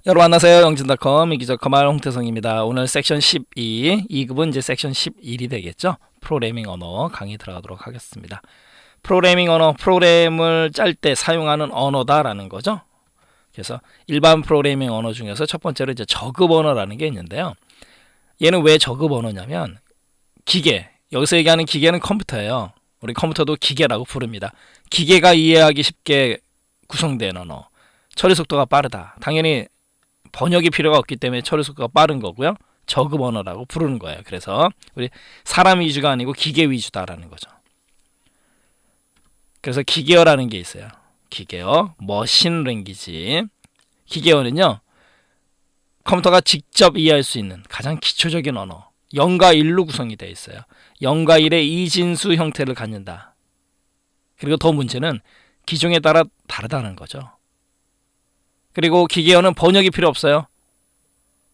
여러분 안녕하세요. 영진닷컴 이기적 커말 홍태성입니다. 오늘 섹션 12, 2급은 이제 섹션 11이 되겠죠. 프로그래밍 언어 강의 들어가도록 하겠습니다. 프로그래밍 언어, 프로그램을 짤 때 사용하는 언어다라는 거죠. 그래서 일반 프로그래밍 언어 중에서 첫 번째로 이제 저급 언어라는 게 있는데요. 얘는 왜 저급 언어냐면 기계, 여기서 얘기하는 기계는 컴퓨터예요. 우리 컴퓨터도 기계라고 부릅니다. 기계가 이해하기 쉽게 구성된 언어. 처리 속도가 빠르다. 당연히 번역이 필요가 없기 때문에 처리 속도가 빠른 거고요. 저급 언어라고 부르는 거예요. 그래서 우리 사람 위주가 아니고 기계 위주다라는 거죠. 그래서 기계어라는 게 있어요. 기계어, 머신 랭귀지. 기계어는요, 컴퓨터가 직접 이해할 수 있는 가장 기초적인 언어. 0과 1로 구성이 되어 있어요. 0과 1의 이진수 형태를 갖는다. 그리고 더 문제는 기종에 따라 다르다는 거죠. 그리고 기계어는 번역이 필요 없어요.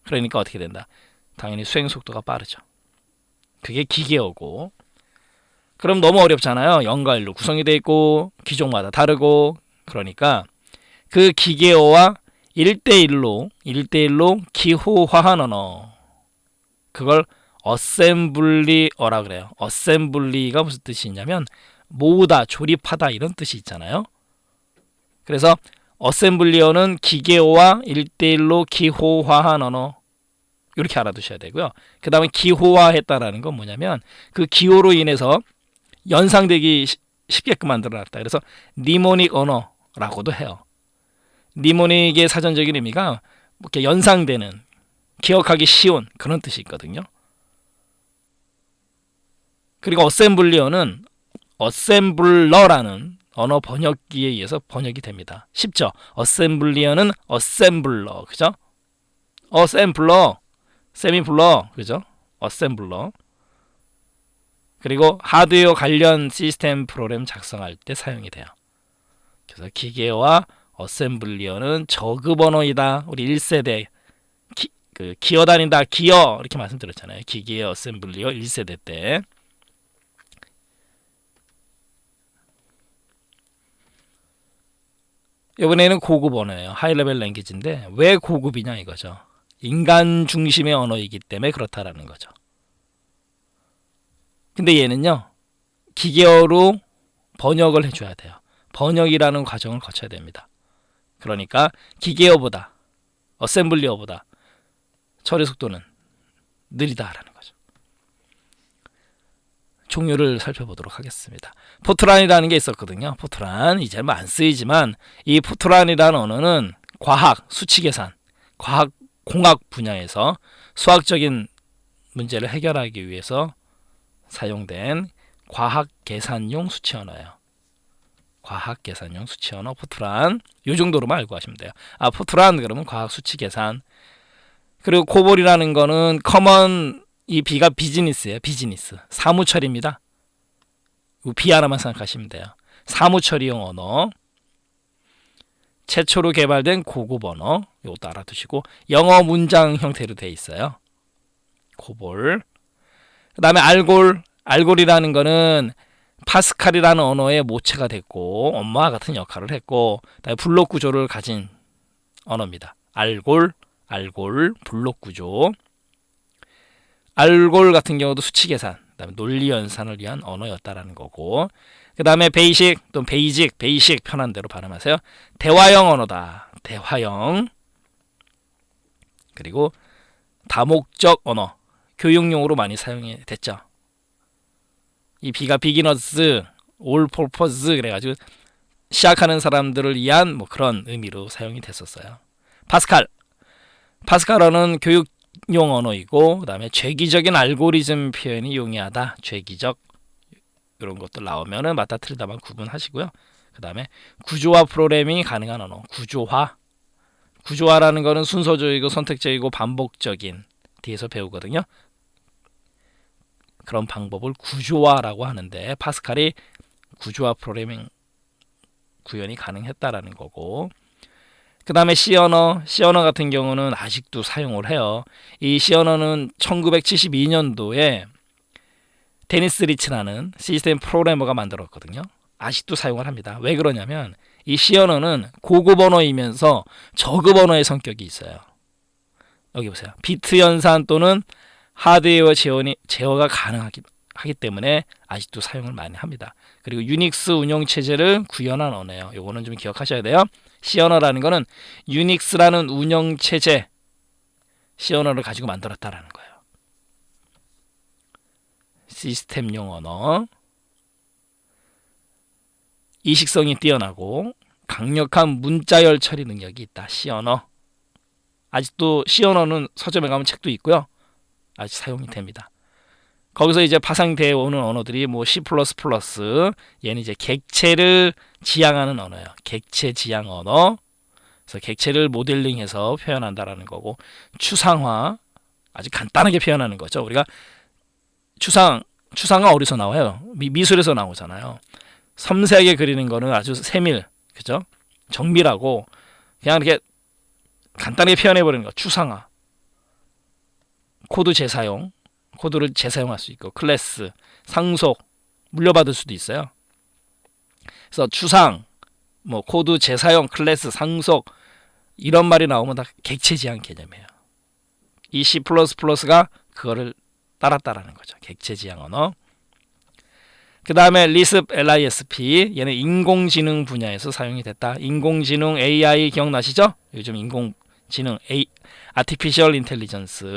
그러니까 어떻게 된다? 당연히 수행 속도가 빠르죠. 그게 기계어고. 그럼 너무 어렵잖아요. 0과 1로 구성이 되어 있고 기종마다 다르고. 그러니까 그 기계어와 1대1로 기호화한 언어. 그걸 어셈블리어라 그래요. 어셈블리가 무슨 뜻이 있냐면 모으다, 조립하다 이런 뜻이 있잖아요. 그래서 어셈블리어는 기계어와 1대1로 기호화한 언어. 이렇게 알아두셔야 되고요. 그 다음에 기호화했다라는 건 뭐냐면 그 기호로 인해서 연상되기 쉽게끔 만들어놨다. 그래서 니모닉 언어라고도 해요. 니모닉의 사전적인 의미가 이렇게 연상되는, 기억하기 쉬운 그런 뜻이 있거든요. 그리고 어셈블리어는 어셈블러라는 언어 번역기에 의해서 번역이 됩니다. 쉽죠? 어셈블리어는 어셈블러, 그죠? 어셈블러, 세미블러, 그죠? 어셈블러. 그리고 하드웨어 관련 시스템 프로그램 작성할 때 사용이 돼요. 그래서 기계와 어셈블리어는 저급 언어이다. 우리 1세대 기어 다닌다, 기어 이렇게 말씀드렸잖아요. 기계 어셈블리어 1세대 때. 이번에는 고급 언어예요. 하이레벨 랭귀지인데 왜 고급이냐 이거죠. 인간 중심의 언어이기 때문에 그렇다라는 거죠. 근데 얘는요, 기계어로 번역을 해줘야 돼요. 번역이라는 과정을 거쳐야 됩니다. 그러니까 기계어보다, 어셈블리어보다 처리 속도는 느리다라는 거죠. 종류를 살펴보도록 하겠습니다. 포트란이라는 게 있었거든요. 포트란, 이제 뭐 안 쓰이지만 이 포트란이라는 언어는 과학, 수치 계산, 과학, 공학 분야에서 수학적인 문제를 해결하기 위해서 사용된 과학 계산용 수치 언어예요. 과학 계산용 수치 언어 포트란. 이 정도로만 알고 가시면 돼요. 아, 포트란 그러면 과학 수치 계산. 그리고 코볼이라는 거는 커먼, 이 B가 비즈니스예요. 비즈니스. 사무처리입니다. B 하나만 생각하시면 돼요. 사무처리용 언어. 최초로 개발된 고급 언어. 이것도 알아두시고 영어 문장 형태로 되어 있어요. 코볼. 그 다음에 알골. 알골이라는 거는 파스칼이라는 언어의 모체가 됐고 엄마와 같은 역할을 했고 그다음에 블록 구조를 가진 언어입니다. 알골, 블록 구조. 알골 같은 경우도 수치 계산, 그다음에 논리 연산을 위한 언어였다라는 거고. 그다음에 베이식 또는 베이직 편한 대로 발음하세요. 대화형 언어다. 대화형. 그리고 다목적 언어. 교육용으로 많이 사용이 됐죠. 이 B가 비기너스, 올 퍼포즈 그래가지고 시작하는 사람들을 위한 뭐 그런 의미로 사용이 됐었어요. 파스칼어는 교육용 언어이고 그다음에 죄기적인 알고리즘 표현이 용이하다. 죄기적 이런 것들 나오면은 맞다 틀리다만 구분하시고요. 그다음에 구조화 프로그래밍이 가능한 언어. 구조화라는 거는 순서적이고 선택적이고 반복적인 뒤에서 배우거든요. 그런 방법을 구조화라고 하는데 파스칼이 구조화 프로그래밍 구현이 가능했다라는 거고. 그 다음에 C 언어 같은 경우는 아직도 사용을 해요. 이 C 언어는 1972년도에 데니스 리치라는 시스템 프로그래머가 만들었거든요. 아직도 사용을 합니다. 왜 그러냐면 이 C 언어는 고급 언어이면서 저급 언어의 성격이 있어요. 여기 보세요. 비트 연산 또는 하드웨어 제어가 가능하기 때문에 아직도 사용을 많이 합니다. 그리고 유닉스 운영 체제를 구현한 언어예요. 요거는 좀 기억하셔야 돼요. C 언어라는 거는 유닉스라는 운영 체제 C 언어를 가지고 만들었다라는 거예요. 시스템용 언어. 이식성이 뛰어나고 강력한 문자열 처리 능력이 있다. C 언어. 아직도 C 언어는 서점에 가면 책도 있고요. 아직 사용이 됩니다. 거기서 이제 파생되어 오는 언어들이 뭐 C++, 얘는 이제 객체를 지향하는 언어예요. 객체 지향 언어. 그래서 객체를 모델링해서 표현한다라는 거고, 추상화, 아주 간단하게 표현하는 거죠. 우리가 추상화 어디서 나와요? 미술에서 나오잖아요. 섬세하게 그리는 거는 아주 세밀, 그죠? 정밀하고 그냥 이렇게 간단하게 표현해버리는 거, 추상화. 코드 재사용, 코드를 재사용할 수 있고, 클래스, 상속, 물려받을 수도 있어요. 그래서 추상, 뭐 코드 재사용, 클래스, 상속 이런 말이 나오면 다 객체 지향 개념이에요. 이 C++가 그거를 따랐다라는 거죠. 객체 지향 언어. 그 다음에 리스프, LISP, 얘는 인공지능 분야에서 사용이 됐다. 인공지능 AI 기억나시죠? 요즘 인공지능 Artificial Intelligence,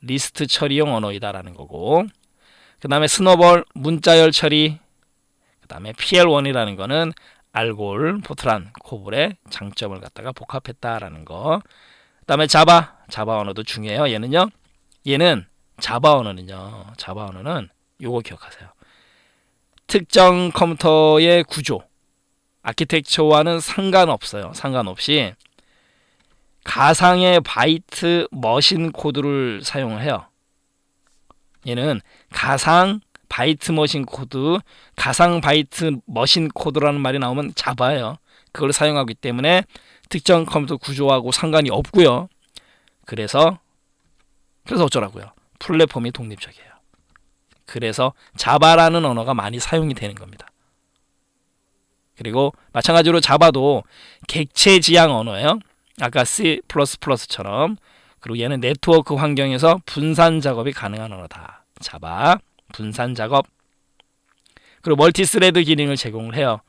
리스트 처리용 언어이다라는 거고, 그 다음에 스노볼, 문자열 처리, 그 다음에 PL1이라는 거는 알골, 포트란, 코볼의 장점을 갖다가 복합했다라는 거. 그 다음에 자바 언어도 중요해요. 얘는 자바 언어는 요거 기억하세요. 특정 컴퓨터의 구조, 아키텍처와는 상관없이 가상의 바이트 머신 코드를 사용해요. 얘는 가상 바이트 머신 코드, 가상 바이트 머신 코드라는 말이 나오면 자바예요. 그걸 사용하기 때문에 특정 컴퓨터 구조하고 상관이 없고요. 그래서 어쩌라고요? 플랫폼이 독립적이에요. 그래서 자바라는 언어가 많이 사용이 되는 겁니다. 그리고 마찬가지로 자바도 객체 지향 언어예요. 아까 C++처럼. 그리고 얘는 네트워크 환경에서 분산 작업이 가능한 언어다. 자바, 분산 작업. 그리고 멀티스레드 기능을 제공을 해요.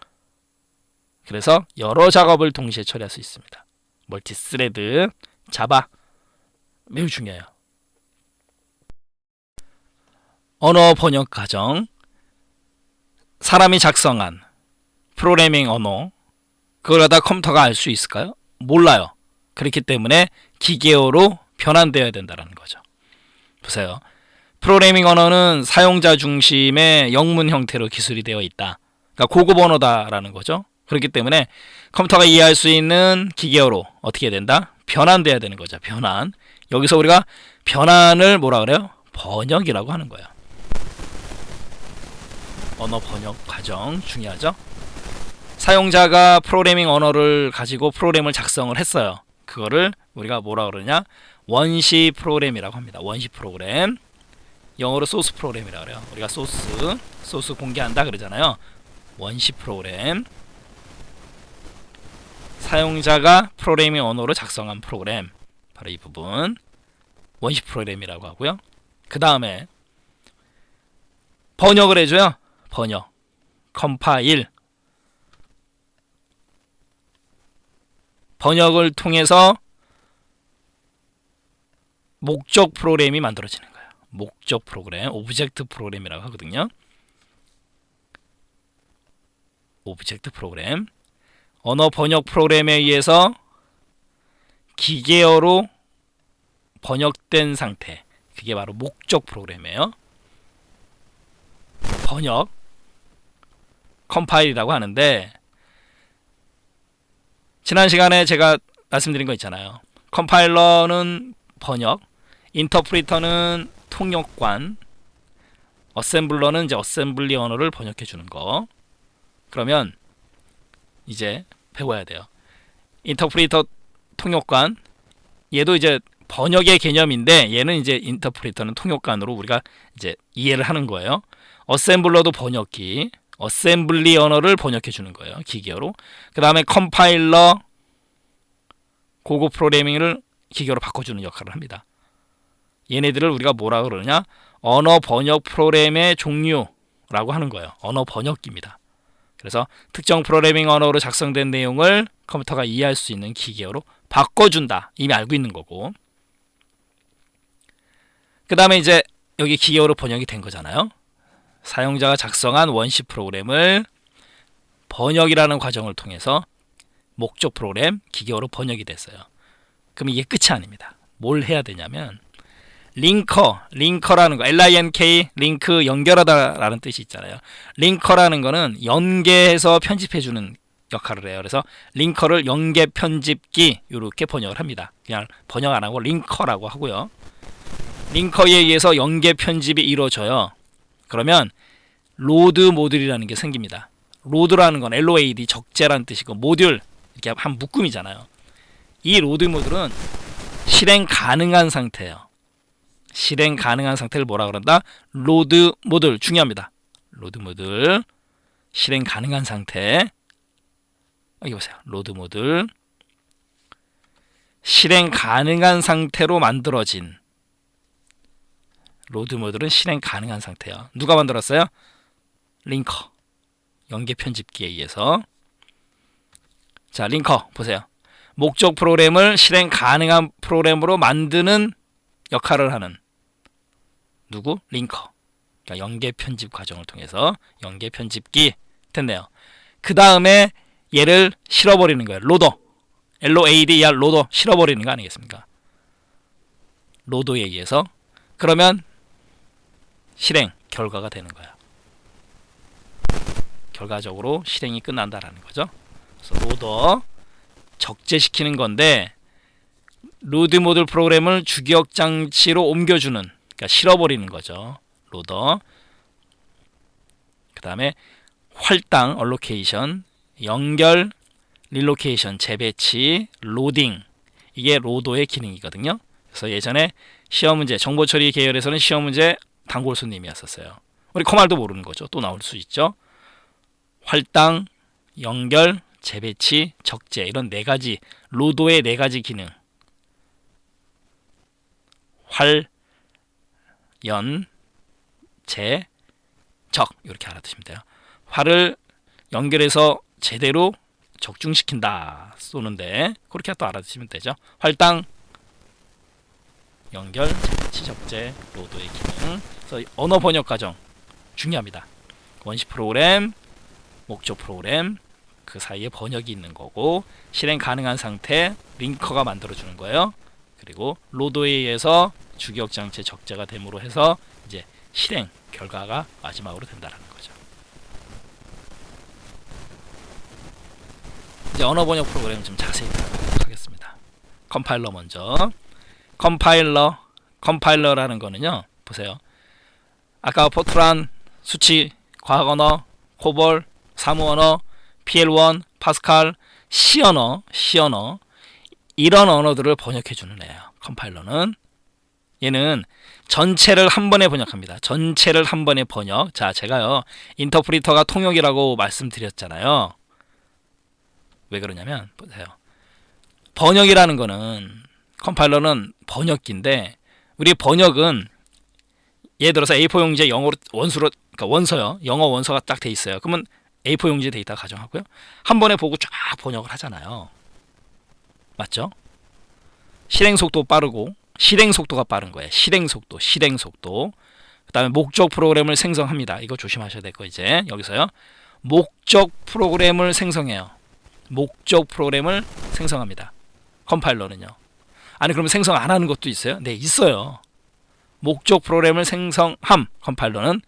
그래서 여러 작업을 동시에 처리할 수 있습니다. 멀티스레드, 자바 매우 중요해요. 언어 번역 과정, 사람이 작성한 프로그래밍 언어, 그걸 갖다 컴퓨터가 알 수 있을까요? 몰라요. 그렇기 때문에 기계어로 변환되어야 된다는 거죠. 보세요. 프로그래밍 언어는 사용자 중심의 영문 형태로 기술이 되어 있다. 그러니까 고급 언어다라는 거죠. 그렇기 때문에 컴퓨터가 이해할 수 있는 기계어로 어떻게 된다? 변환돼야 되는 거죠. 변환. 여기서 우리가 변환을 뭐라 그래요? 번역이라고 하는 거예요. 언어 번역 과정 중요하죠. 사용자가 프로그래밍 언어를 가지고 프로그램을 작성을 했어요. 그거를 우리가 뭐라 그러냐? 원시 프로그램이라고 합니다. 원시 프로그램. 영어로 소스 프로그램이라고 그래요. 우리가 소스 공개한다 그러잖아요. 원시 프로그램. 사용자가 프로그래밍 언어로 작성한 프로그램, 바로 이 부분 원시 프로그램이라고 하고요. 그 다음에 번역을 해줘요. 번역, 컴파일. 번역을 통해서 목적 프로그램이 만들어지는 거예요. 목적 프로그램, 오브젝트 프로그램이라고 하거든요. 오브젝트 프로그램. 언어 번역 프로그램에 의해서 기계어로 번역된 상태, 그게 바로 목적 프로그램이에요. 번역, 컴파일이라고 하는데, 지난 시간에 제가 말씀드린 거 있잖아요. 컴파일러는 번역, 인터프리터는 통역관, 어셈블러는 이제 어셈블리 언어를 번역해 주는 거. 그러면 이제 배워야 돼요. 인터프리터, 통역관, 얘도 이제 번역의 개념인데, 얘는 이제 인터프리터는 통역관으로 우리가 이제 이해를 하는 거예요. 어셈블러도 번역기, 어셈블리 언어를 번역해 주는 거예요. 기계어로. 그 다음에 컴파일러, 고급 프로그래밍을 기계어로 바꿔주는 역할을 합니다. 얘네들을 우리가 뭐라 그러느냐? 언어 번역 프로그램의 종류라고 하는 거예요. 언어 번역기입니다. 그래서 특정 프로그래밍 언어로 작성된 내용을 컴퓨터가 이해할 수 있는 기계어로 바꿔준다. 이미 알고 있는 거고. 그 다음에 이제 여기 기계어로 번역이 된 거잖아요. 사용자가 작성한 원시 프로그램을 번역이라는 과정을 통해서 목적 프로그램 기계어로 번역이 됐어요. 그럼 이게 끝이 아닙니다. 뭘 해야 되냐면 링커라는 거, LINK, 링크, 연결하다라는 뜻이 있잖아요. 링커라는 거는 연계해서 편집해주는 역할을 해요. 그래서 링커를 연계 편집기 이렇게 번역을 합니다. 그냥 번역 안 하고 링커라고 하고요. 링커에 의해서 연계 편집이 이루어져요. 그러면 로드 모듈이라는 게 생깁니다. 로드라는 건 LOAD 적재라는 뜻이고 모듈 이렇게 한 묶음이잖아요. 이 로드 모듈은 실행 가능한 상태예요. 실행 가능한 상태를 뭐라 그런다? 로드 모듈 중요합니다. 로드 모듈 실행 가능한 상태. 여기 보세요. 로드 모듈 실행 가능한 상태로 만들어진 로드 모듈은 실행 가능한 상태예요. 누가 만들었어요? 링커 연계 편집기에 의해서. 자, 링커 보세요. 목적 프로그램을 실행 가능한 프로그램으로 만드는 역할을 하는 누구? 링커. 그러니까 연계 편집 과정을 통해서 연계 편집기 됐네요. 그 다음에 얘를 실어버리는 거예요. 로더. LOAD야 로더 실어버리는 거 아니겠습니까? 로더에 의해서. 그러면 실행 결과가 되는 거예요. 결과적으로 실행이 끝난다라는 거죠. 그래서 로더 적재시키는 건데 로드 모듈 프로그램을 주기억 장치로 옮겨주는, 그러니까 실어버리는 거죠. 로더. 그 다음에 할당 얼로케이션, 연결, 릴로케이션 재배치, 로딩, 이게 로더의 기능이거든요. 그래서 예전에 시험 문제, 정보 처리 계열에서는 시험 문제 단골 손님이었었어요. 우리 커말도 모르는 거죠. 또 나올 수 있죠. 할당, 연결, 재배치, 적재, 이런 네 가지 로더의 네 가지 기능. 활, 연, 재, 적 이렇게 알아두시면 돼요. 활을 연결해서 제대로 적중시킨다 쏘는데 그렇게 또 알아두시면 되죠. 할당, 연결, 재배치, 적재, 로더의 기능. 그래서 언어 번역 과정 중요합니다. 원시 프로그램, 목적 프로그램 그 사이에 번역이 있는 거고, 실행 가능한 상태 링커가 만들어주는 거예요. 그리고 로더에 의해서 주기억 장치의 적재가 됨으로 해서 이제 실행 결과가 마지막으로 된다는 거죠. 이제 언어 번역 프로그램 좀 자세히 알아보도록 하겠습니다. 컴파일러 먼저. 컴파일러라는 거는요, 보세요. 아까 포트란, 수치, 과학 언어, 코볼, 사무 언어, PL1, 파스칼, C 언어 이런 언어들을 번역해 주는 애예요. 컴파일러는. 얘는 전체를 한 번에 번역합니다. 전체를 한 번에 번역. 자, 제가요 인터프리터가 통역이라고 말씀드렸잖아요. 왜 그러냐면 보세요. 번역이라는 거는, 컴파일러는 번역기인데, 우리 번역은 예를 들어서 A4 용지에 영어 원수로, 그러니까 원서요. 영어 원서가 딱 돼 있어요. 그러면 A4 용지 데이터 가정하고요. 한 번에 보고 쫙 번역을 하잖아요. 맞죠? 실행 속도 빠르고, 실행 속도가 빠른 거예요. 실행 속도. 그 다음에 목적 프로그램을 생성합니다. 이거 조심하셔야 될 거 이제 여기서요. 목적 프로그램을 생성해요. 목적 프로그램을 생성합니다. 컴파일러는요. 아니 그러면 생성 안 하는 것도 있어요? 네, 있어요. 목적 프로그램을 생성함. 컴파일러는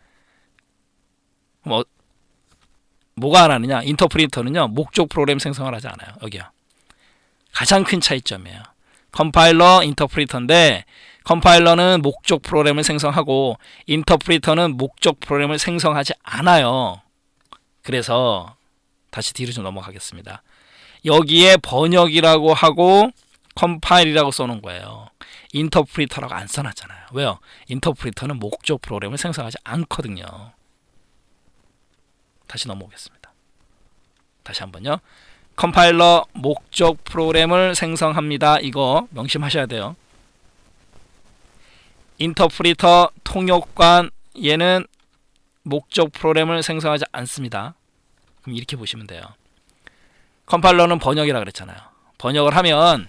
뭐가 안 하느냐? 인터프리터는요 목적 프로그램 생성을 하지 않아요. 여기요. 가장 큰 차이점이에요. 컴파일러, 인터프리터인데 컴파일러는 목적 프로그램을 생성하고 인터프리터는 목적 프로그램을 생성하지 않아요. 그래서 다시 뒤로 좀 넘어가겠습니다. 여기에 번역이라고 하고 컴파일이라고 써놓은 거예요. 인터프리터라고 안 써놨잖아요. 왜요? 인터프리터는 목적 프로그램을 생성하지 않거든요. 다시 넘어오겠습니다. 다시 한번요. 컴파일러 목적 프로그램을 생성합니다. 이거 명심하셔야 돼요. 인터프리터 통역관 얘는 목적 프로그램을 생성하지 않습니다. 그럼 이렇게 보시면 돼요. 컴파일러는 번역이라 그랬잖아요. 번역을 하면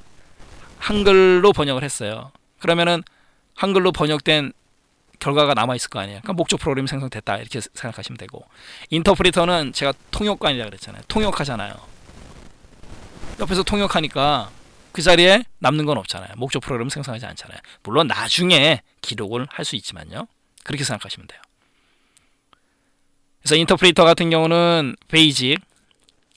한글로 번역을 했어요. 그러면은 한글로 번역된 결과가 남아있을 거 아니에요. 그러니까 목적 프로그램이 생성됐다 이렇게 생각하시면 되고, 인터프리터는 제가 통역관이라 그랬잖아요. 통역하잖아요. 옆에서 통역하니까 그 자리에 남는 건 없잖아요. 목적 프로그램 생성하지 않잖아요. 물론 나중에 기록을 할 수 있지만요. 그렇게 생각하시면 돼요. 그래서 인터프리터 같은 경우는 베이직,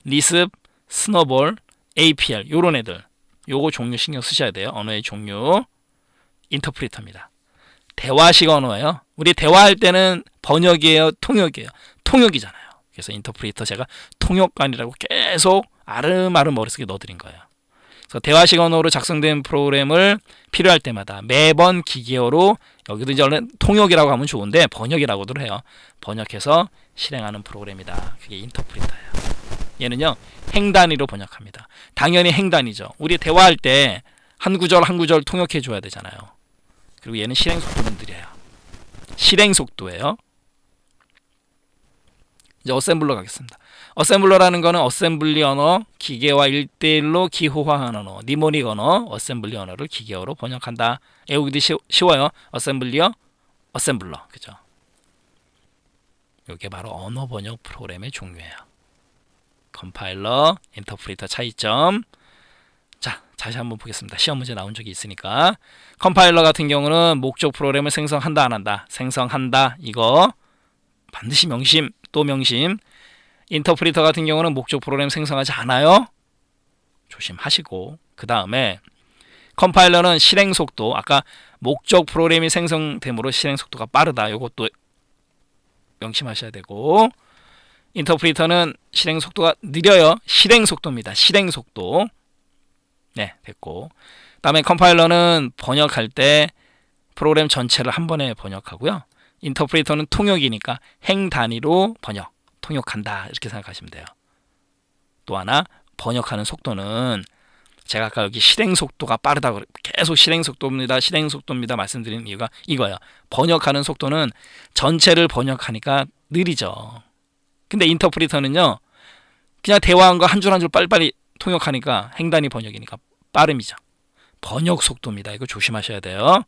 리습, 스노볼, APL 요런 애들, 요거 종류 신경 쓰셔야 돼요. 언어의 종류. 인터프리터입니다. 대화식 언어예요. 우리 대화할 때는 번역이에요, 통역이에요? 통역이잖아요. 그래서 인터프리터 제가 통역관이라고 계속 아름아름 머릿속에 넣어드린 거예요. 그래서 대화식 언어로 작성된 프로그램을 필요할 때마다 매번 기계어로, 여기도 이제 원래 통역이라고 하면 좋은데 번역이라고도 해요. 번역해서 실행하는 프로그램이다. 그게 인터프리터예요. 얘는요 행단위로 번역합니다. 당연히 행단위죠. 우리 대화할 때 한 구절 한 구절 통역해 줘야 되잖아요. 그리고 얘는 실행 속도는 느려요. 실행 속도예요. 이제 어셈블러 가겠습니다. 어셈블러라는 거는 어셈블리 언어, 기계와 1대1로 기호화한 언어, 니모닉 언어, 어셈블리 언어를 기계어로 번역한다. 외우기도 쉬워요. 어셈블리어, 어셈블러. 그죠? 이게 바로 언어 번역 프로그램의 종류예요. 컴파일러, 인터프리터 차이점. 자, 다시 한번 보겠습니다. 시험 문제 나온 적이 있으니까. 컴파일러 같은 경우는 목적 프로그램을 생성한다 안 한다. 생성한다. 이거 반드시 명심, 또 명심. 인터프리터 같은 경우는 목적 프로그램 생성하지 않아요. 조심하시고, 그 다음에 컴파일러는 실행 속도, 아까 목적 프로그램이 생성됨으로 실행 속도가 빠르다. 이것도 명심하셔야 되고, 인터프리터는 실행 속도가 느려요. 실행 속도입니다. 실행 속도. 네, 됐고. 그 다음에 컴파일러는 번역할 때 프로그램 전체를 한 번에 번역하고요. 인터프리터는 통역이니까 행 단위로 번역, 통역한다 이렇게 생각하시면 돼요. 또 하나, 번역하는 속도는 제가 아까 여기 실행 속도가 빠르다고 계속 실행 속도입니다 말씀드리는 이유가 이거예요. 번역하는 속도는 전체를 번역하니까 느리죠. 근데 인터프리터는요 그냥 대화한 거 한 줄 한 줄 빨리빨리 통역하니까 행단위 번역이니까 빠름이죠. 번역 속도입니다. 이거 조심하셔야 돼요.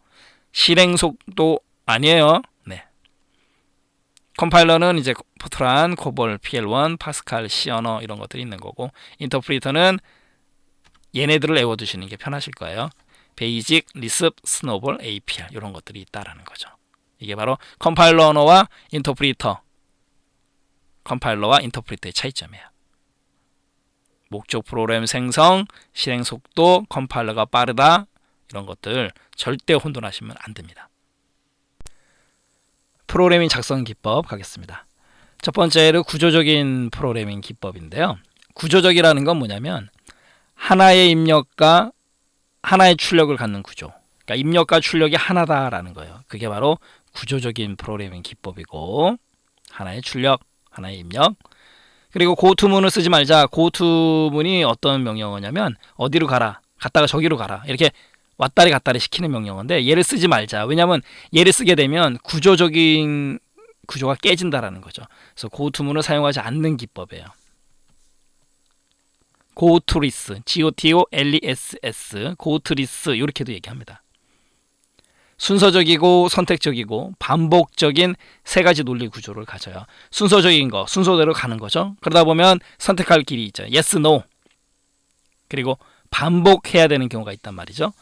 실행 속도 아니에요. 네. 컴파일러는 이제 포트란, 코볼, PL1, 파스칼, C 언어 이런 것들이 있는 거고, 인터프리터는 얘네들을 외워두시는 게 편하실 거예요. 베이직, 리습, 스노볼, APL 이런 것들이 있다라는 거죠. 이게 바로 컴파일러 언어와 인터프리터, 컴파일러와 인터프리터의 차이점이에요. 목적 프로그램 생성, 실행 속도, 컴파일러가 빠르다 이런 것들 절대 혼돈하시면 안 됩니다. 프로그래밍 작성 기법 가겠습니다. 첫 번째로 구조적인 프로그래밍 기법인데요. 구조적이라는 건 뭐냐면 하나의 입력과 하나의 출력을 갖는 구조. 그러니까 입력과 출력이 하나다라는 거예요. 그게 바로 구조적인 프로그래밍 기법이고, 하나의 출력, 하나의 입력. 그리고 고투문을 쓰지 말자. 고투문이 어떤 명령어냐면 어디로 가라, 갔다가 저기로 가라 이렇게 왔다리 갔다리 시키는 명령어인데 얘를 쓰지 말자. 왜냐하면 얘를 쓰게 되면 구조적인 구조가 깨진다라는 거죠. 그래서 고투문을 사용하지 않는 기법이에요. 고투리스, GOTOLESS, 고투리스 이렇게도 얘기합니다. 순서적이고 선택적이고 반복적인 세 가지 논리 구조를 가져요. 순서적인 거, 순서대로 가는 거죠. 그러다 보면 선택할 길이 있죠. yes, no. 그리고 반복해야 되는 경우가 있단 말이죠.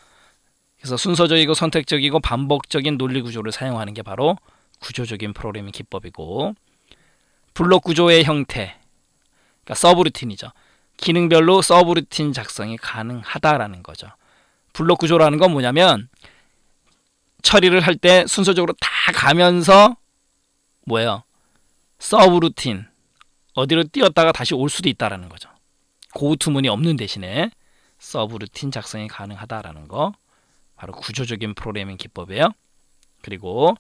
그래서 순서적이고 선택적이고 반복적인 논리 구조를 사용하는 게 바로 구조적인 프로그래밍 기법이고, 블록 구조의 형태, 그러니까 서브루틴이죠. 기능별로 서브루틴 작성이 가능하다라는 거죠. 블록 구조라는 건 뭐냐면 처리를 할 때 순서적으로 다 가면서 뭐예요? 서브루틴 어디로 뛰었다가 다시 올 수도 있다라는 거죠. 고투문이 없는 대신에 서브루틴 작성이 가능하다라는 거 바로 구조적인 프로그래밍 기법이에요. 그리고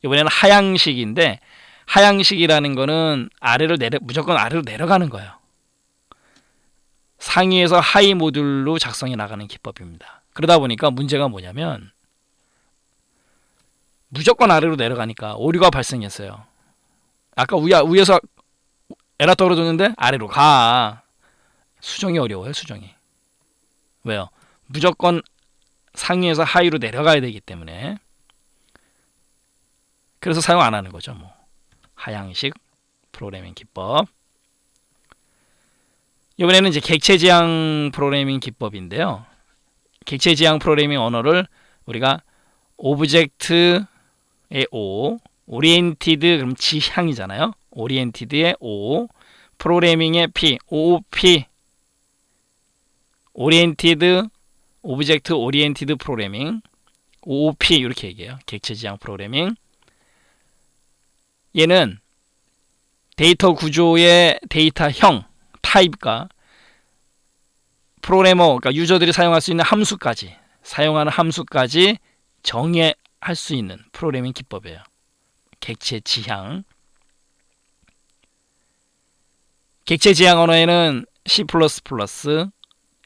이번에는 하향식인데 하향식이라는 거는 무조건 아래로 내려가는 거예요. 상위에서 하위 모듈로 작성해 나가는 기법입니다. 그러다 보니까 문제가 뭐냐면 무조건 아래로 내려가니까 오류가 발생했어요. 아까 위에서 에러 떨어졌는데 아래로 가. 수정이 어려워요. 수정이. 왜요? 무조건 상위에서 하위로 내려가야 되기 때문에. 그래서 사용 안 하는 거죠. 하향식 프로그래밍 기법. 이번에는 이제 객체지향 프로그래밍 기법인데요. 객체지향 프로그래밍 언어를 우리가 오브젝트의 O, 오리엔티드 그럼 지향이잖아요. 오리엔티드의 O, 프로그래밍의 P, OOP, 오리엔티드 오브젝트 오리엔티드 프로그래밍, OOP 이렇게 얘기해요. 객체지향 프로그래밍. 얘는 데이터 구조의 데이터형, 타입과 프로그래머, 그러니까 유저들이 사용할 수 있는 사용하는 함수까지 정의할 수 있는 프로그래밍 기법이에요. 객체지향. 객체지향 언어에는 C++,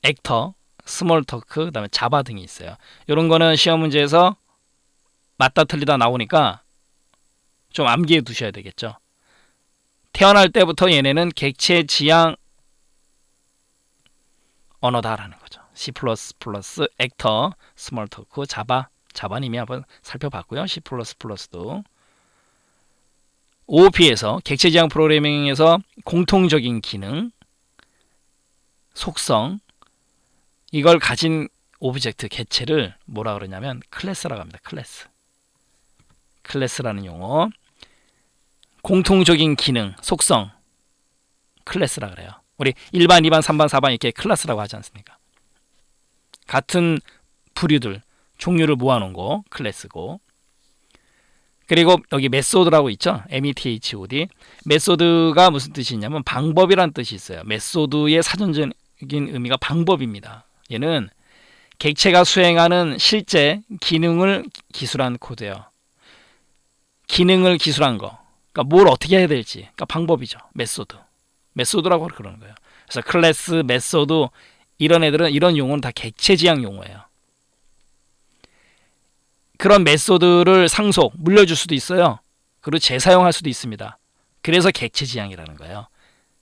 액터, 스몰토크, 그다음에 자바 등이 있어요. 이런 거는 시험 문제에서 맞다 틀리다 나오니까 좀 암기해 두셔야 되겠죠. 태어날 때부터 얘네는 객체지향 언어다라는 거죠. C++, 액터, 스몰토크, 자바는 이미 한번 살펴봤고요. C++도 OOP에서 객체지향 프로그래밍에서 공통적인 기능, 속성, 이걸 가진 오브젝트 개체를 뭐라 그러냐면 클래스라고 합니다. 클래스라는 용어. 공통적인 기능, 속성, 클래스라 그래요. 우리 1반, 2반, 3반, 4반 이렇게 클래스라고 하지 않습니까? 같은 부류들, 종류를 모아놓은 거 클래스고. 그리고 여기 메소드라고 있죠. METHOD. 메소드가 무슨 뜻이 있냐면 방법이란 뜻이 있어요. 메소드의 사전적인 의미가 방법입니다. 얘는 객체가 수행하는 실제 기능을 기술한 코드예요. 기능을 기술한 거. 그러니까 뭘 어떻게 해야 될지. 그러니까 방법이죠. 메소드라고 그러는 거예요. 그래서 클래스, 메소드 이런 애들은 이런 용어는 다 객체지향 용어예요. 그런 메소드를 상속, 물려줄 수도 있어요. 그리고 재사용할 수도 있습니다. 그래서 객체지향이라는 거예요.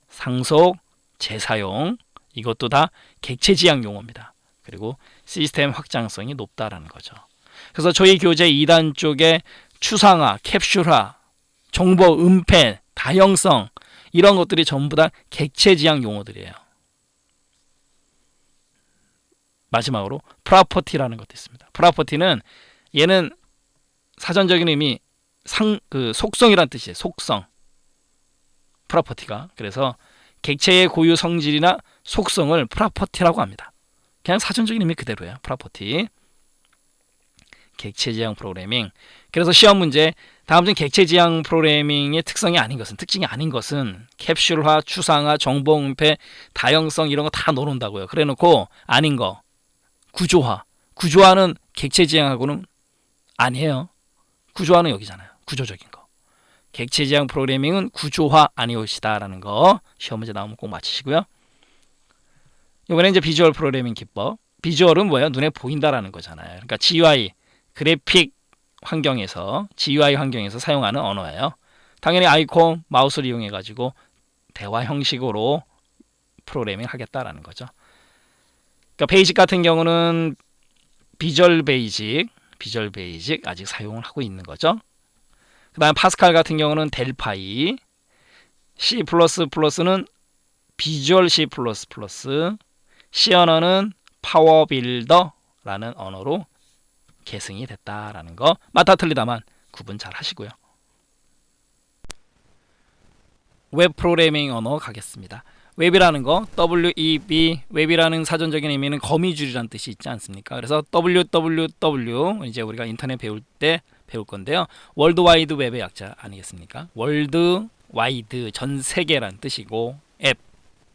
상속, 재사용 이것도 다 객체지향 용어입니다. 그리고 시스템 확장성이 높다라는 거죠. 그래서 저희 교재 2단 쪽에 추상화, 캡슐화, 정보 은폐, 다형성 이런 것들이 전부 다 객체지향 용어들이에요. 마지막으로 프로퍼티라는 것도 있습니다. 프로퍼티는 얘는 사전적인 의미 속성이란 뜻이에요. 속성. 프로퍼티가. 그래서 객체의 고유 성질이나 속성을 프로퍼티라고 합니다. 그냥 사전적인 의미 그대로예요. 프로퍼티. 객체지향 프로그래밍. 그래서 시험 문제 다음 중 객체지향 프로그래밍의 특징이 아닌 것은 캡슐화, 추상화, 정보 은폐, 다형성 이런 거 다 넣어놓는다고요. 그래놓고 아닌 거 구조화. 구조화는 객체지향하고는 아니에요. 구조화는 여기잖아요. 구조적인 거. 객체지향 프로그래밍은 구조화 아니오시다라는 거 시험 문제 나오면 꼭 맞히시고요. 이번에 이제 비주얼 프로그래밍 기법. 비주얼은 뭐예요? 눈에 보인다라는 거잖아요. 그러니까 GUI 그래픽 환경에서 GUI 환경에서 사용하는 언어예요. 당연히 아이콘, 마우스를 이용해 가지고 대화 형식으로 프로그래밍 하겠다라는 거죠. 그러니까 베이직 같은 경우는 비주얼 베이직 아직 사용을 하고 있는 거죠. 그다음 파스칼 같은 경우는 델파이, C++는 비주얼 C++, C 언어는 파워빌더라는 언어로 계승이 됐다라는 거 맞다 틀리다만 구분 잘 하시고요. 웹 프로그래밍 언어 가겠습니다. 웹이라는 거 WEB 웹이라는 사전적인 의미는 거미줄이라는 뜻이 있지 않습니까? 그래서 WWW 이제 우리가 인터넷 배울 때 배울 건데요. 월드와이드 웹의 약자 아니겠습니까? 월드와이드 전 세계라는 뜻이고 앱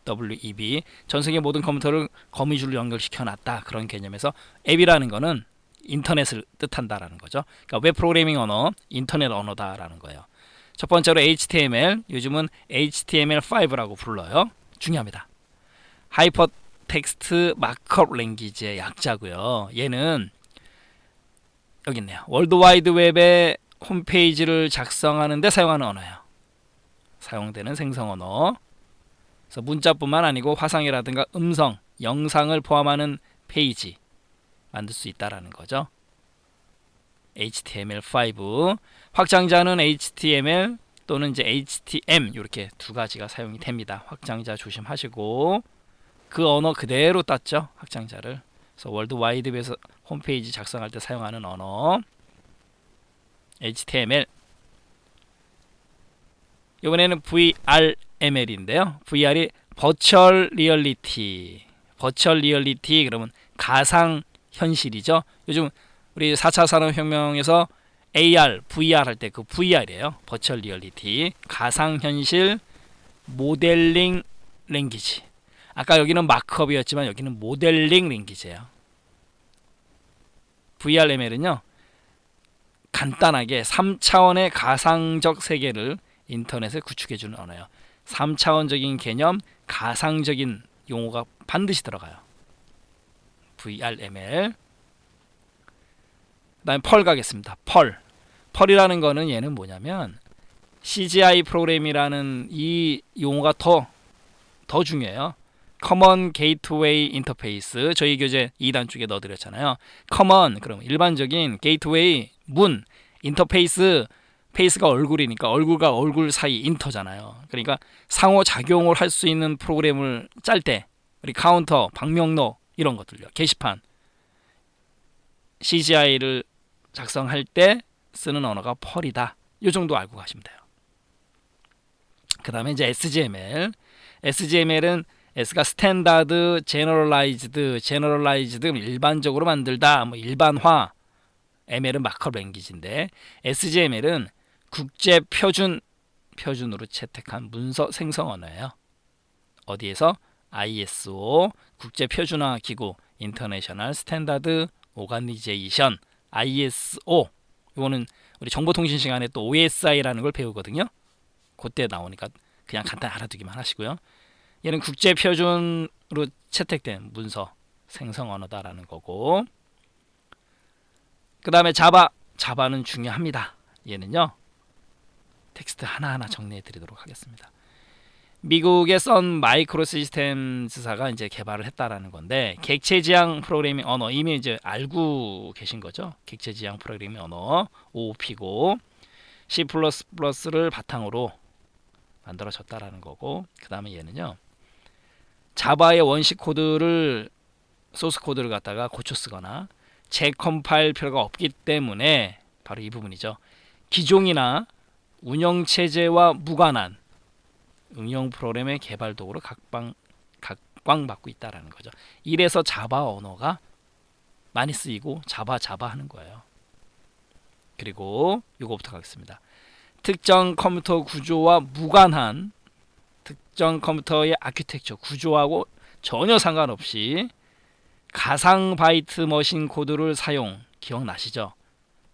WEB 전 세계 모든 컴퓨터를 거미줄로 연결시켜 놨다 그런 개념에서 앱이라는 거는 인터넷을 뜻한다라는 거죠. 그러니까 웹 프로그래밍 언어 인터넷 언어다라는 거예요. 첫 번째로 HTML, 요즘은 HTML5라고 불러요. 중요합니다. 하이퍼텍스트 마크업 랭귀지의 약자고요. 얘는 여기 있네요. 월드와이드 웹의 홈페이지를 작성하는 데 사용하는 언어예요. 사용되는 생성 언어. 그래서 문자뿐만 아니고 화상이라든가 음성, 영상을 포함하는 페이지 만들 수 있다라는 거죠. HTML5 확장자는 HTML 또는 이제 HTM 이렇게 두 가지가 사용이 됩니다. 확장자 조심하시고 그 언어 그대로 땄죠. 확장자를. 그래서 월드와이드에서 홈페이지 작성할 때 사용하는 언어 HTML. 이번에는 VRML인데요. VR이 버추얼 리얼리티. 버추얼 리얼리티 그러면 가상 현실이죠. 요즘 우리 4차 산업혁명에서 AR, VR 할 때 그 VR이에요. 버추얼 리얼리티. 가상 현실 모델링 랭귀지. 아까 여기는 마크업이었지만 여기는 모델링 랭귀지예요. VRML은요. 간단하게 3차원의 가상적 세계를 인터넷에 구축해주는 언어예요. 3차원적인 개념, 가상적인 용어가 반드시 들어가요. VRML. 그 다음에 펄 가겠습니다. 펄이라는 거는 얘는 뭐냐면 CGI 프로그램이라는 이 용어가 더 중요해요. Common Gateway Interface. 저희 교재 2단 쪽에 넣어드렸잖아요. Common, 그럼 일반적인 Gateway, 문, 인터페이스, 페이스가 얼굴이니까 얼굴과 얼굴 사이 인터잖아요. 그러니까 상호작용을 할 수 있는 프로그램을 짤 때 우리 카운터, 방명록 이런 것들요. 게시판, CGI를 작성할 때 쓰는 언어가 펄이다. 이 정도 알고 가시면 돼요. 그 다음에 이제 SGML. SGML은 S가 스탠다드, 제너럴라이즈드 일반적으로 만들다, 뭐 일반화. ML은 마크업 랭귀지인데 SGML은 국제 표준으로 채택한 문서 생성 언어예요. 어디에서? ISO 국제 표준화 기구 인터내셔널 스탠다드 오가니제이션 ISO. 이거는 우리 정보통신 시간에 또 OSI라는 걸 배우거든요. 그때 나오니까 그냥 간단히 알아두기만 하시고요. 얘는 국제 표준으로 채택된 문서 생성 언어다라는 거고. 그 다음에 자바는 중요합니다. 얘는요. 텍스트 하나하나 정리해 드리도록 하겠습니다. 미국의 선 마이크로 시스템스사가 이제 개발을 했다라는 건데 객체 지향 프로그래밍 언어 이미 이제 알고 계신 거죠. 객체 지향 프로그래밍 언어 OOP고 C++를 바탕으로 만들어졌다라는 거고 그 다음에 얘는요. 자바의 원식 코드를 소스 코드를 갖다가 고쳐 쓰거나 재컴파일 필요가 없기 때문에 바로 이 부분이죠. 기종이나 운영체제와 무관한 응용 프로그램의 개발 도구로 각광받고 있다는 거죠. 이래서 자바 언어가 많이 쓰이고 자바 하는 거예요. 그리고 이거부터 가겠습니다. 특정 컴퓨터 구조와 무관한 특정 컴퓨터의 아키텍처 구조하고 전혀 상관없이 가상 바이트 머신 코드를 사용, 기억나시죠?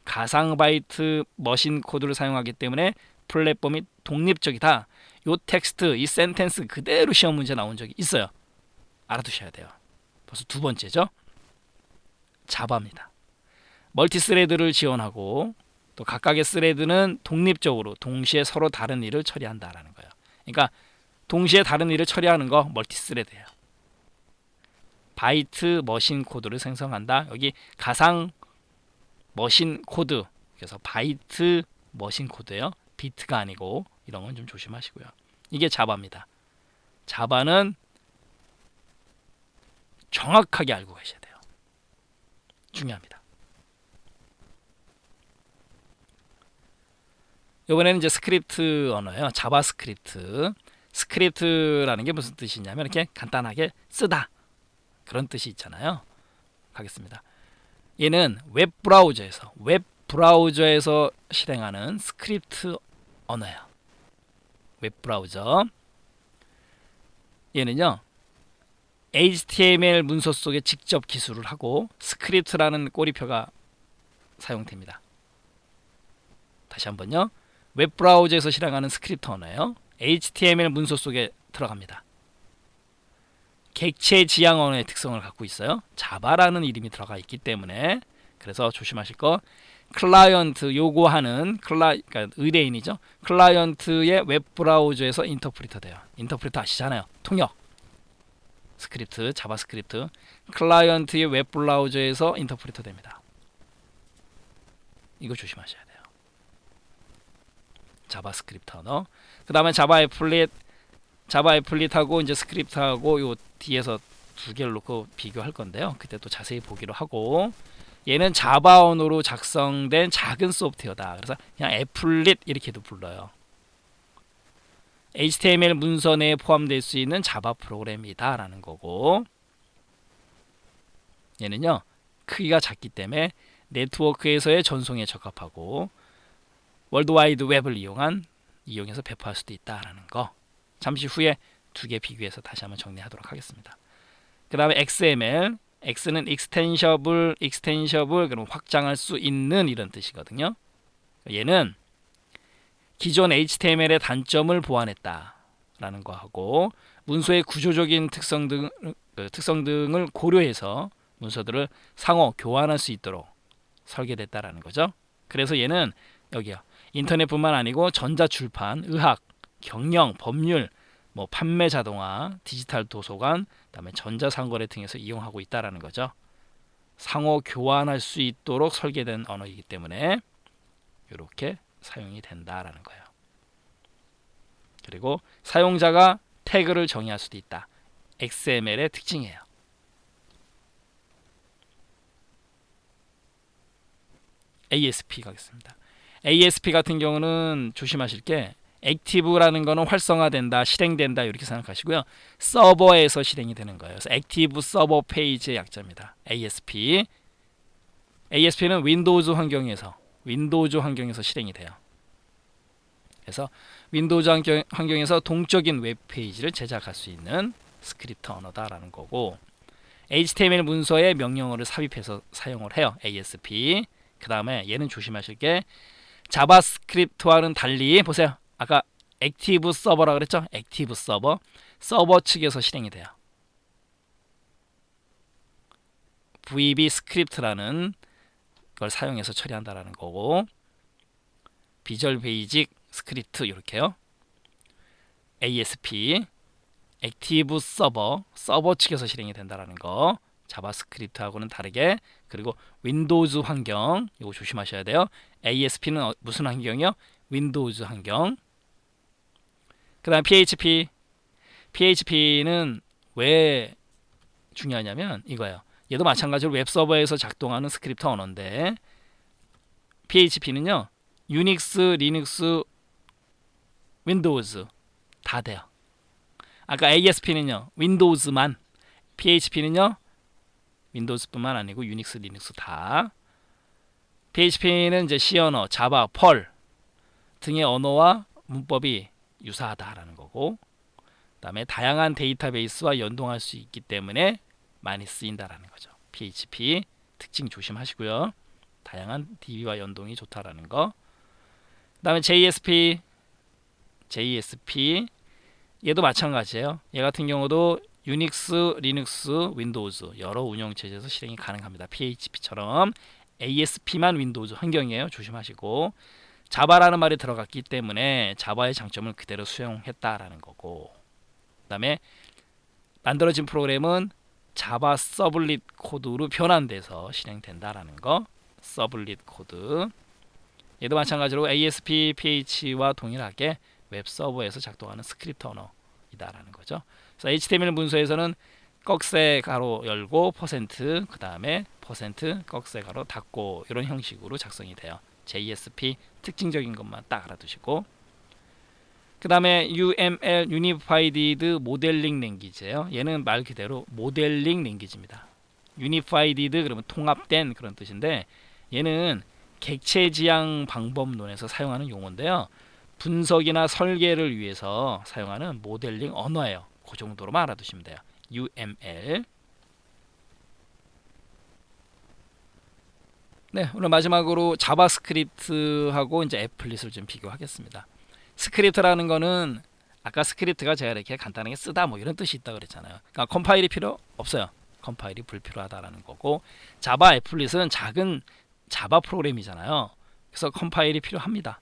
가상 바이트 머신 코드를 사용하기 때문에 플랫폼이 독립적이다. 요 텍스트, 이 센텐스 그대로 시험 문제 나온 적이 있어요. 알아두셔야 돼요. 벌써 두 번째죠. 자바입니다. 멀티스레드를 지원하고 또 각각의 스레드는 독립적으로 동시에 서로 다른 일을 처리한다라는 거예요. 그러니까 동시에 다른 일을 처리하는 거 멀티스레드예요. 바이트 머신 코드를 생성한다. 여기 가상 머신 코드. 그래서 바이트 머신 코드예요. 비트가 아니고 이런 건 좀 조심하시고요. 이게 자바입니다. 자바는 정확하게 알고 계셔야 돼요. 중요합니다. 이번에는 이제 스크립트 언어예요. 자바스크립트. 스크립트라는 게 무슨 뜻이냐면 이렇게 간단하게 쓰다. 그런 뜻이 있잖아요. 가겠습니다. 얘는 웹 브라우저에서 실행하는 스크립트 언어예요. 웹 브라우저. 얘는요. HTML 문서 속에 직접 기술을 하고 스크립트라는 꼬리표가 사용됩니다. 다시 한번요. 웹브라우저에서 실행하는 스크립트 언어예요. HTML 문서 속에 들어갑니다. 객체 지향 언어의 특성을 갖고 있어요. 자바라는 이름이 들어가 있기 때문에. 그래서 조심하실 거, 클라이언트 요구하는 그러니까 의뢰인이죠. 클라이언트의 웹브라우저에서 인터프리터 돼요. 인터프리터 아시잖아요. 통역 스크립트, 자바스크립트. 클라이언트의 웹브라우저에서 인터프리터 됩니다. 이거 조심하셔야 돼요. 자바스크립트 언어. 그 다음에 자바 애플릿하고 이제 스크립트하고 요 뒤에서 두 개를 놓고 비교할 건데요. 그때 또 자세히 보기로 하고, 얘는 자바 언어로 작성된 작은 소프트웨어다. 그래서 그냥 애플릿 이렇게도 불러요. HTML 문서 내에 포함될 수 있는 자바 프로그램이다 라는 거고, 얘는요 크기가 작기 때문에 네트워크에서의 전송에 적합하고 월드와이드 웹을 이용해서 배포할 수도 있다라는 거. 잠시 후에 두 개 비교해서 다시 한번 정리하도록 하겠습니다. 그 다음에 XML, X는 extensible 그럼 확장할 수 있는 이런 뜻이거든요. 얘는 기존 HTML의 단점을 보완했다라는 거하고, 문서의 구조적인 특성 등을 고려해서 문서들을 상호 교환할 수 있도록 설계됐다라는 거죠. 그래서 얘는 여기요, 인터넷뿐만 아니고 전자출판, 의학, 경영, 법률, 뭐 판매 자동화, 디지털 도서관, 그다음에 전자상거래 등에서 이용하고 있다라는 거죠. 상호 교환할 수 있도록 설계된 언어이기 때문에 이렇게 사용이 된다라는 거예요. 그리고 사용자가 태그를 정의할 수도 있다. XML의 특징이에요. ASP 가겠습니다. ASP 같은 경우는 조심하실 게, 액티브라는 거는 활성화된다, 실행된다 이렇게 생각하시고요. 서버에서 실행이 되는 거예요. 그래서 액티브 서버 페이지의 약자입니다. ASP. ASP는 윈도우즈 환경에서 실행이 돼요. 그래서 윈도우즈 환경에서 동적인 웹페이지를 제작할 수 있는 스크립트 언어다라는 거고, HTML 문서에 명령어를 삽입해서 사용을 해요. ASP. 그 다음에 얘는 조심하실 게, 자바스크립트와는 달리 보세요. 아까 액티브 서버라 그랬죠? 액티브 서버 측에서 실행이 돼요. VB 스크립트라는 걸 사용해서 처리한다라는 거고, 비주얼 베이직 스크립트 이렇게요. ASP 액티브 서버 측에서 실행이 된다라는 거, 자바스크립트하고는 다르게. 그리고 윈도우즈 환경, 이거 조심하셔야 돼요. ASP는 무슨 환경이요? 윈도우즈 환경. 그 다음 PHP는 왜 중요하냐면 이거예요. 얘도 마찬가지로 웹서버에서 작동하는 스크립트 언어인데, PHP는요 유닉스, 리눅스, 윈도우즈 다 돼요. 아까 ASP는요 윈도우즈만, PHP는요 윈도우즈뿐만 아니고 유닉스, 리눅스 다. PHP는 이제 C 언어, 자바, 펄 등의 언어와 문법이 유사하다라는 거고, 그다음에 다양한 데이터베이스와 연동할 수 있기 때문에 많이 쓰인다라는 거죠. PHP 특징 조심하시고요. 다양한 DB와 연동이 좋다라는 거. 그다음에 JSP 얘도 마찬가지예요. 얘 같은 경우도 유닉스, 리눅스, 윈도우즈 여러 운영체제에서 실행이 가능합니다. PHP처럼 ASP만 윈도우즈 환경이에요. 조심하시고, 자바라는 말이 들어갔기 때문에 자바의 장점을 그대로 수용했다라는 거고, 그 다음에 만들어진 프로그램은 자바 서블릿 코드로 변환돼서 실행된다라는 거. 서블릿 코드. 얘도 마찬가지로 ASP, PH와 동일하게 웹서버에서 작동하는 스크립트 언어이다라는 거죠. 그래서 HTML 문서에서는 꺽쇠 가로 열고 그 다음에 꺽쇠 가로 닫고 이런 형식으로 작성이 돼요. JSP 특징적인 것만 딱 알아두시고, 그 다음에 UML Unified Modeling Language예요. 얘는 말 그대로 모델링 랭귀지입니다. Unified 그러면 통합된 그런 뜻인데, 얘는 객체 지향 방법론에서 사용하는 용어인데요. 분석이나 설계를 위해서 사용하는 모델링 언어예요. 그 정도로만 알아두시면 돼요. UML. 네, 오늘 마지막으로 자바스크립트하고 이제 애플릿을 좀 비교하겠습니다. 스크립트라는 거는 아까 스크립트가 제가 이렇게 간단하게 쓰다 뭐 이런 뜻이 있다 그랬잖아요. 그러니까 컴파일이 필요 없어요. 컴파일이 불필요하다라는 거고, 자바 애플릿은 작은 자바 프로그램이잖아요. 그래서 컴파일이 필요합니다.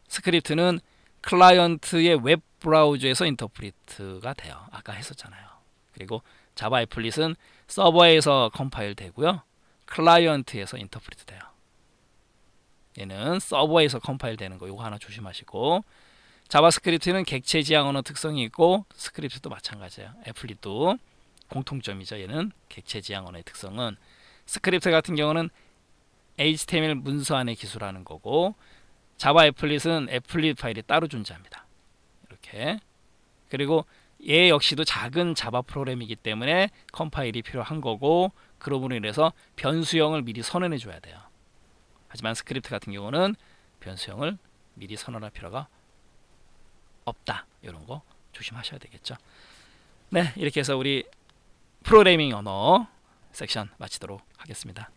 스크립트는 클라이언트의 웹 브라우저에서 인터프리트가 돼요. 아까 했었잖아요. 그리고 자바 애플릿은 서버에서 컴파일 되고요. 클라이언트에서 인터프리트 돼요. 얘는 서버에서 컴파일 되는 거 요거 하나 조심하시고, 자바스크립트는 객체 지향 언어 특성이 있고 스크립트도 마찬가지예요. 애플릿도 공통점이죠. 얘는 객체 지향 언어의 특성은, 스크립트 같은 경우는 HTML 문서 안에 기술하는 거고, 자바 애플릿은 애플릿 파일이 따로 존재합니다. 이렇게. 그리고 얘 역시도 작은 자바 프로그램이기 때문에 컴파일이 필요한 거고, 그러므로 인해서 변수형을 미리 선언해 줘야 돼요. 하지만 스크립트 같은 경우는 변수형을 미리 선언할 필요가 없다. 이런 거 조심하셔야 되겠죠. 네, 이렇게 해서 우리 프로그래밍 언어 섹션 마치도록 하겠습니다.